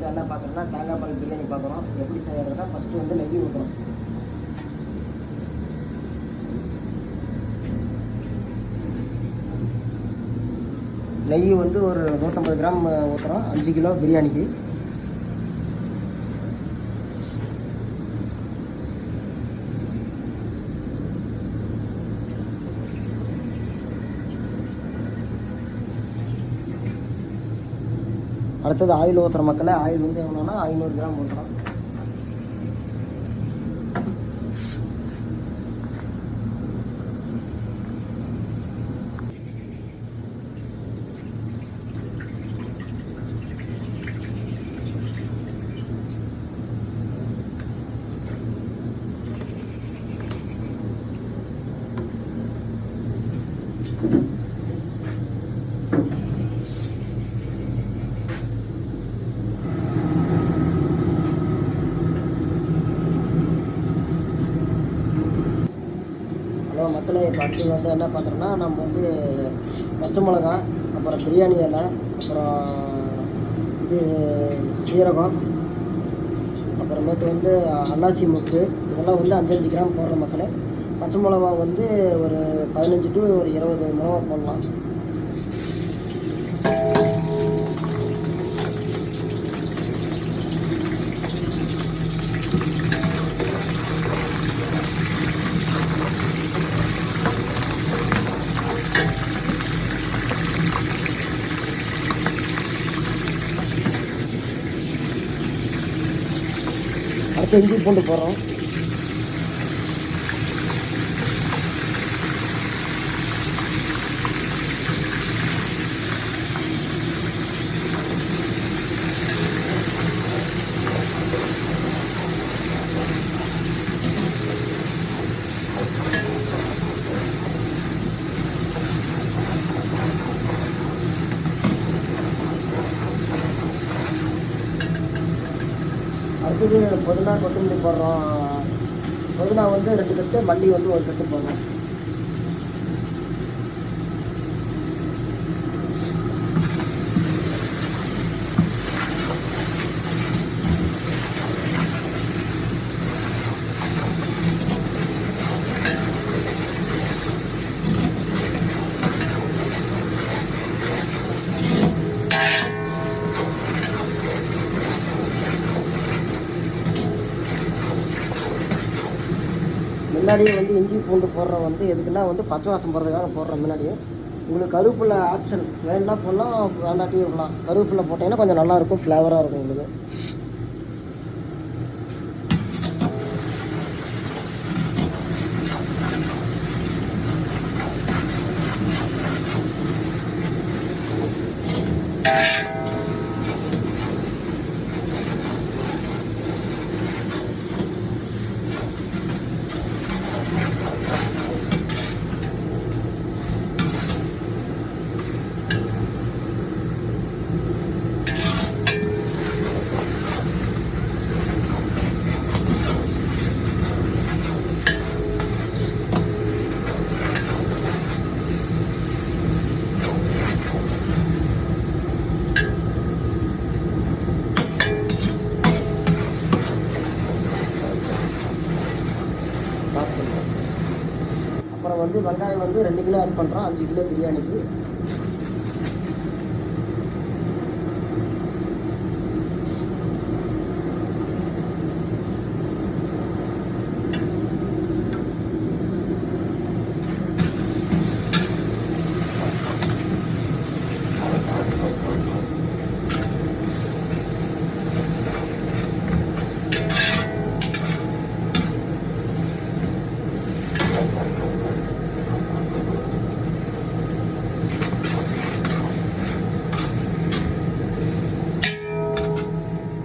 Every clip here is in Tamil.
என்ன பார்க்குறோன்னா தேங்காய் பால் பிரியாணி பார்க்குறோம். எப்படி செய்யறதுன்னா ஃபஸ்ட்டு வந்து நெய் ஊற்றுறோம். நெய் வந்து ஒரு 150 கிராம் ஊற்றுறோம் 5 கிலோ பிரியாணிக்கு. அடுத்தது ஆயில் ஊற்றுற மக்களை ஆயில் வந்து எவ்வளோன்னா 500 கிராம் ஊற்றுறோம். மக்களே பார்த்து வந்து என்ன பண்ணுறோன்னா நம்ம வந்து பச்சை மிளகா, அப்புறம் பிரியாணி இலை, அப்புறம் இது சீரகம், அப்புறமேட்டு வந்து அன்னாசி முக்கு, இதெல்லாம் வந்து 5 கிராம் போடுற மக்களே. பச்சை மிளகா வந்து ஒரு 15 to 20 மிளகா போடலாம். அடுத்து இஞ்சி பூண்டு போடுறோம். அடுத்தது புதினா கொத்தமல்லி போடுறோம். புதினா வந்து 2 கட்டு, மல்லி வந்து 1 கட்டு போடுறோம். முன்னாடியே வந்து இஞ்சி பூண்டு போடுறோம் வந்து எதுக்குன்னா வந்து பச்சை வாசம் போடுறதுக்காக போடுறோம். முன்னாடியே உங்களுக்கு கருவேப்பிலை ஆப்ஷன் வேணுன்னா போடலாம், வேண்டாட்டியும் இருக்கலாம். கருவேப்பிலை போட்டிங்கன்னா கொஞ்சம் நல்லாயிருக்கும், ஃப்ளேவராக இருக்கும் உங்களுக்கு. அப்புறம் வந்து வெங்காயம் வந்து 2 கிலோ ஆட் பண்ணுறோம் 5 கிலோ பிரியாணிக்கு.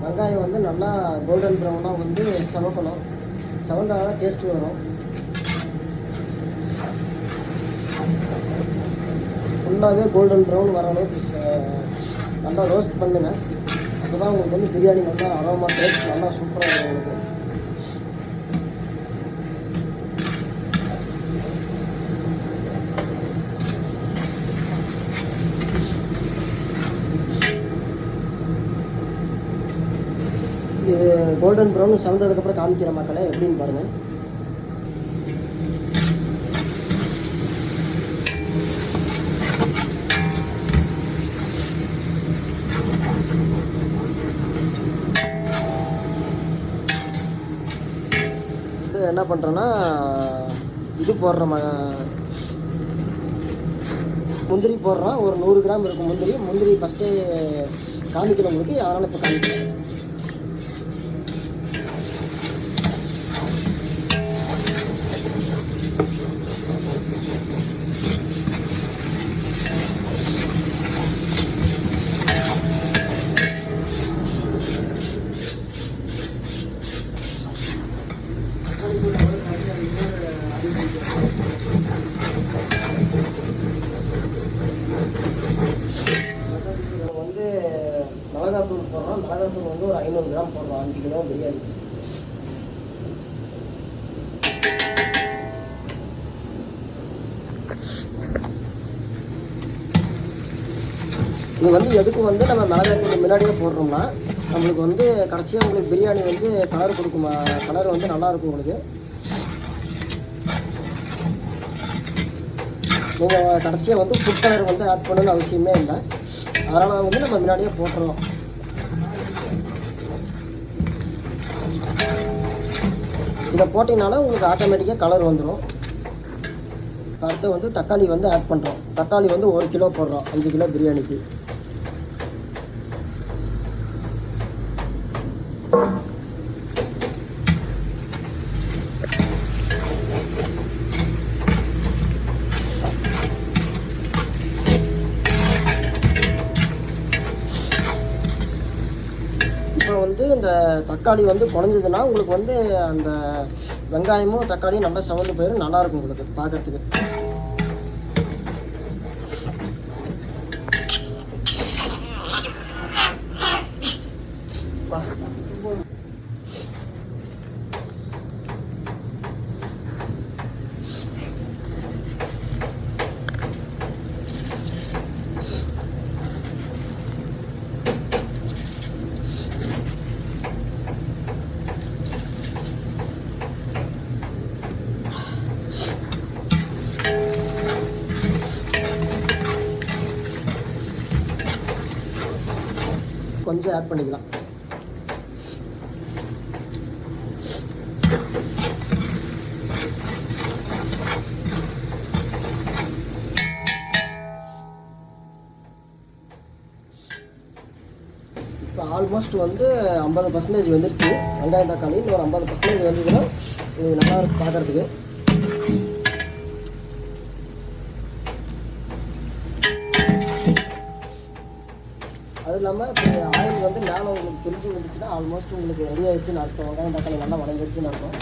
வெங்காயம் வந்து நல்லா கோல்டன் ப்ரௌனாக வந்து சமைக்கணும். சமைந்தால் தான் டேஸ்ட்டு வரும். ஃபுல்லாகவே கோல்டன் ப்ரௌன் வர அளவுக்கு நல்லா ரோஸ்ட் பண்ணுங்க. அப்போ தான் உங்களுக்கு வந்து பிரியாணி நல்லா அரோமா டேஸ்ட் நல்லா சூப்பராக இருக்கும் உங்களுக்கு. இது கோல்டன் ப்ரௌன் செவந்ததுக்கப்புறம் காமிக்கிற மக்களே எப்படின்னு பாருங்கள். என்ன பண்ணுறோன்னா இது போடுறோம், முந்திரி போடுறோம். ஒரு 100 கிராம் இருக்கும் முந்திரி ஃபஸ்ட்டே காமிக்கணும் உங்களுக்கு, அதனால் இப்போ காமிக்கிறேன். மிளகாத்தூள் போடுறோம். மிளகாத்தூள் வந்து ஒரு 500 கிராம் போடுறோம், 5 கிலோ பிரியாணி. இது வந்து எதுக்கு வந்து நம்ம மிளகாத்தூள் முன்னாடியே போடுறோம்னா நம்மளுக்கு வந்து கடைசியாக உங்களுக்கு பிரியாணி வந்து கலர் கொடுக்குமா, கலர் வந்து நல்லாயிருக்கும் உங்களுக்கு. நீங்கள் கடைசியாக வந்து ஃபுட் கலர் வந்து ஆட் பண்ணணும்னு அவசியமே இல்லை, அதனால் வந்து நம்ம முன்னாடியே போட்டுறோம். இதை போட்டிங்கனால உங்களுக்கு ஆட்டோமேட்டிக்காக கலர் வந்துடும். அடுத்து வந்து தக்காளி வந்து ஆட் பண்ணுறோம். தக்காளி வந்து 1 கிலோ போடுறோம் 5 கிலோ பிரியாணிக்கு. இப்போ வந்து இந்த தக்காளி வந்து குறைஞ்சதுன்னா உங்களுக்கு வந்து அந்த வெங்காயமும் தக்காளியும் நல்லா சவந்து போயிடும், நல்லாயிருக்கும் உங்களுக்கு பார்க்குறதுக்கு. கொஞ்சம் ஆட் பண்ணிக்கலாம். இப்போ ஆல்மோஸ்ட் வந்து 50% வந்துருச்சு. வெங்காயம் தக்காளி ஒரு 50% வந்ததுன்னா இது நல்லா இருக்கும் பார்க்குறதுக்கு. அது இல்லாமல் இப்போ ஆயில் வந்து மேலே உங்களுக்கு பிரிஞ்சு வந்துச்சுன்னா ஆல்மோஸ்ட் உங்களுக்கு ரெடி ஆகிடுச்சுன்னு அர்த்தம். வெங்காயம் தக்காளி நல்லா வளர்ந்துருச்சுன்னு அர்த்தம்.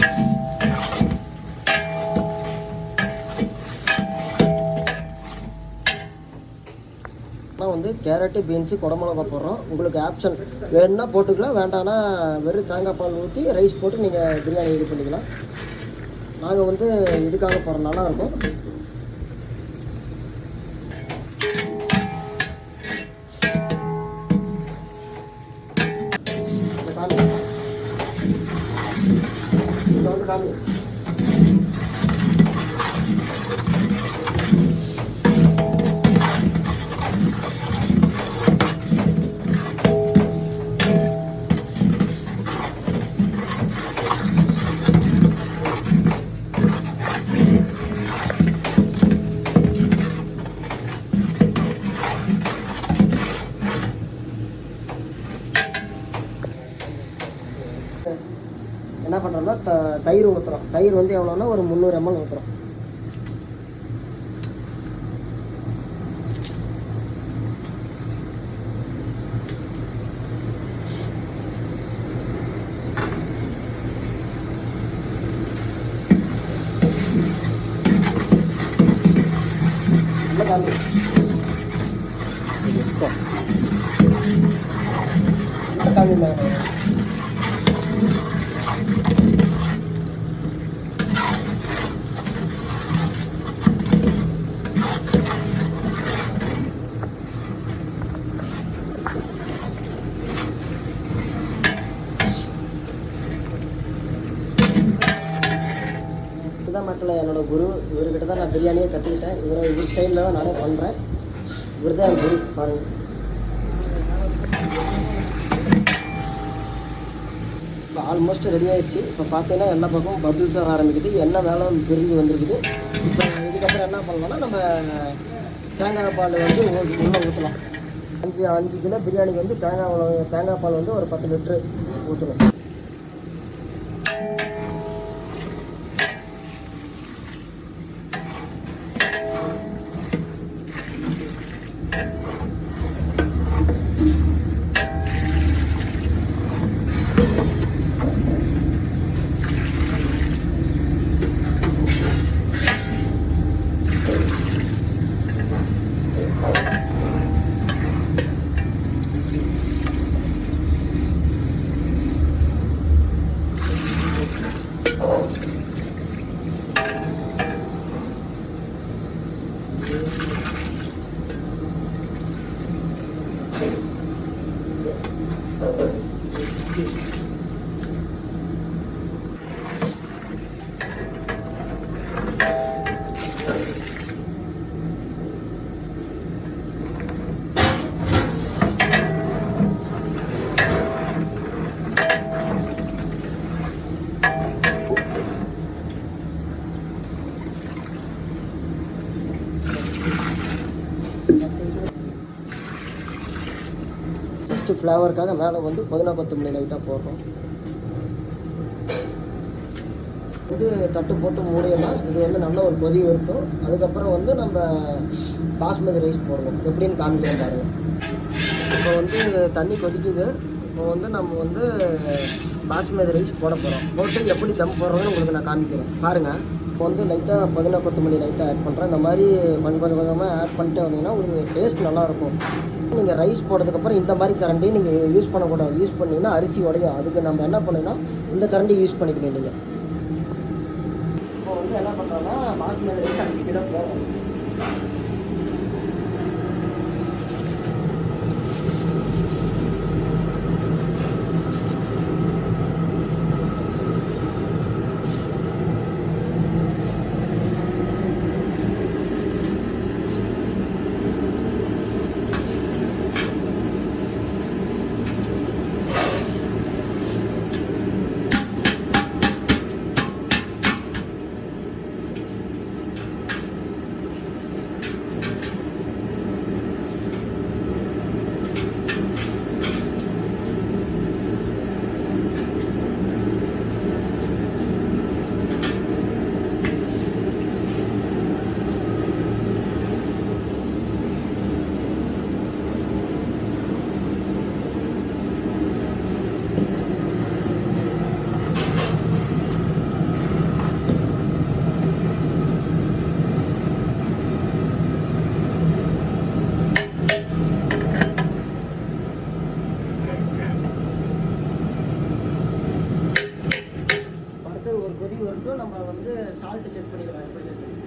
ஆனால் வந்து கேரட்டு பீன்ஸு குடமிளகா போடுறோம். உங்களுக்கு ஆப்ஷன் வேணும்னா போட்டுக்கலாம், வேண்டாம்னா வெறும் தேங்காய் பால் ஊற்றி ரைஸ் போட்டு நீங்கள் பிரியாணி இது பண்ணிக்கலாம். நாங்கள் வந்து இதுக்காக போடுறோம், நல்லாயிருக்கும். இதை வந்து காமி என்ன பண்ணுறோம்னா தயிர் ஊற்றுறோம். தயிர் வந்து எவ்வளோன்னா ஒரு 300 ml ஊற்றுறோம். காமி காமி மக்கள் என்னோடய குரு. இவர்கிட்ட தான் நான் பிரியாணியே கற்றுக்கிட்டேன். இவர் ஸ்டைலில் தான் நானே பண்ணுறேன். இவர் தான் என் குரு. பாருங்கள், இப்போ ஆல்மோஸ்ட் ரெடி ஆகிடுச்சு. இப்போ பார்த்தீங்கன்னா எல்லா பக்கமும் பபிள்ஸ் வர ஆரம்பிக்குது. எண்ணெய் மேலே பிரிஞ்சு வந்துருக்குது. இப்போ இதுக்கப்புறம் என்ன பண்ணலாம்னா நம்ம தேங்காய் பால் வந்து உள்ளே ஊற்றலாம். 5 கிலோ பிரியாணிக்கு வந்து தேங்காய் பால் வந்து ஒரு 10 லிட்ரு ஊற்றணும். ஜஸ்ட்டு ஃப்ளேவருக்காக மேலே வந்து புதினா கொத்தமல்லி லைட்டாக போடுறோம். இது தட்டு போட்டு மூடியெல்லாம் இது வந்து நல்ல ஒரு கொதி இருக்கும். அதுக்கப்புறம் வந்து நம்ம பாஸ்மதி ரைஸ் போடணும். எப்படின்னு காமிக்கிறேன் பாருங்கள். இப்போ வந்து தண்ணி கொதிக்குது. இப்போ வந்து நம்ம வந்து பாஸ்மதி ரைஸ் போட போகிறோம். போட்டு எப்படி தம் போடுறோன்னு உங்களுக்கு நான் காமிக்கிறேன் பாருங்கள். இப்போ வந்து லைட்டாக புதினா கொத்தமல்லி லைட்டாக ஆட் பண்ணுறேன். இந்த மாதிரி கொஞ்சம் கொஞ்சமாக ஆட் பண்ணிட்டு வந்தீங்கன்னா உங்களுக்கு டேஸ்ட் நல்லாயிருக்கும். நீங்கள் ரைஸ் போட்டதுக்கப்புறம் இந்த மாதிரி கரண்டி நீங்கள் யூஸ் பண்ணக்கூடாது. யூஸ் பண்ணிங்கன்னா அரிசி உடையும். அதுக்கு நம்ம என்ன பண்ணணும்னா இந்த கரண்டி யூஸ் பண்ணிக்க நீங்கள். இப்போ வந்து என்ன பண்ணுறோன்னா பாஸ்மதி ரைஸ் 5 கிலோ போகும். ஒரு கொதி வரட்டும். நம்ம வந்து சால்ட்டு செக் பண்ணிக்கலாம். எப்படி செக் பண்ணி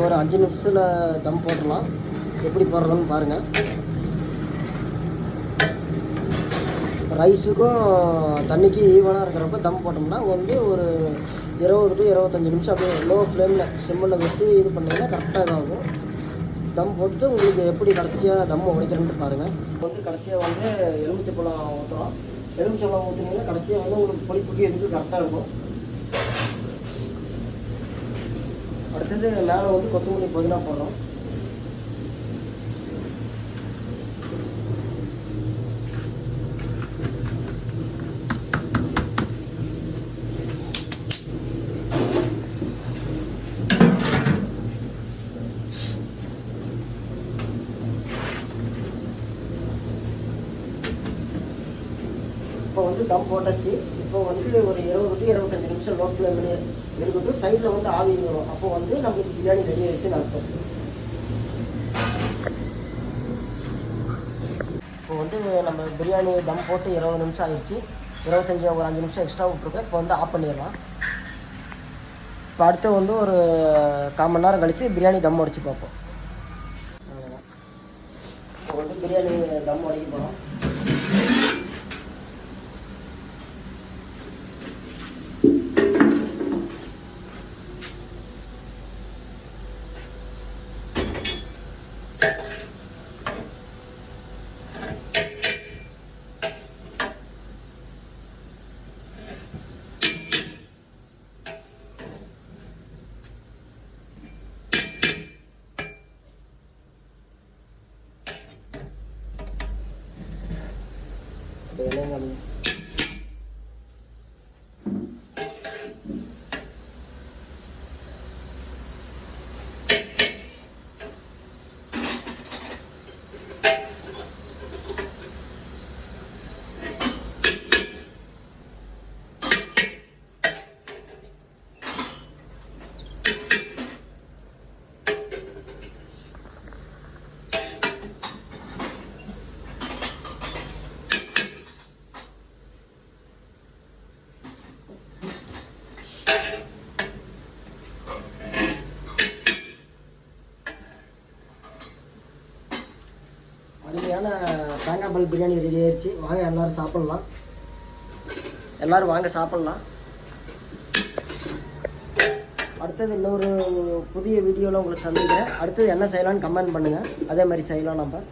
ஒரு 5 நிமிஷத்தில் தம் போட்டுடலாம். எப்படி போடுறதுன்னு பாருங்கள். ரைஸுக்கும் தண்ணிக்கு ஈவனாக இருக்கிறப்ப தம் போட்டோம்னா வந்து ஒரு 20 to 25 நிமிஷம் அப்படியே லோ ஃப்ளேமில் சிம்மில் வச்சு இது பண்ணிங்கன்னா கரெக்டாக இதாகும். தம் போட்டு உங்களுக்கு எப்படி கடைசியாக தம் உடைக்கிறேன்ட்டு பாருங்கள். வந்து கடைசியாக வந்து எலுமிச்சப்பழம் ஊற்றுறோம். எலுமிச்சப்பழம் ஊற்றினீங்கன்னா கடைசியாக வந்து உங்களுக்கு பொடி எதுக்கு கரெக்டாக இருக்கும். அடுத்தது மேலே வந்து கொத்தமல்லி புதினா போடுறோம். இப்போ வந்து தம் போட்டாச்சு. இப்போ வந்து ஒரு 20 to 25 நிமிஷம் லோ ஃப்ளேம்லேயே இருக்கட்டும். சைடில் வந்து ஆவி வரும். அப்போ வந்து நம்மளுக்கு பிரியாணி ரெடி ஆகிடுச்சுன்னு அர்த்தம். இப்போ வந்து நம்ம பிரியாணி தம் போட்டு 20 நிமிஷம் ஆயிடுச்சு. 25 ஒரு 5 நிமிஷம் எக்ஸ்ட்ரா விட்ருக்கேன். இப்போ வந்து ஆஃப் பண்ணிடலாம். இப்போ அடுத்து வந்து ஒரு 1/4 மணி நேரம் கழித்து பிரியாணி தம் உடைச்சு பார்ப்போம். இப்போ வந்து பிரியாணி தம் உடைக்க போகிறோம். அருமையான தேங்காய் பால் பிரியாணி ரெடி ஆயிடுச்சு. வாங்க எல்லோரும் சாப்பிட்லாம். எல்லோரும் வாங்க சாப்பிட்லாம். அடுத்தது இன்னொரு புதிய வீடியோவில் உங்களை சந்திக்கிறேன். அடுத்தது என்ன செய்யலான்னு கமெண்ட் பண்ணுங்கள். அதே மாதிரி செய்யலாம் நம்ம.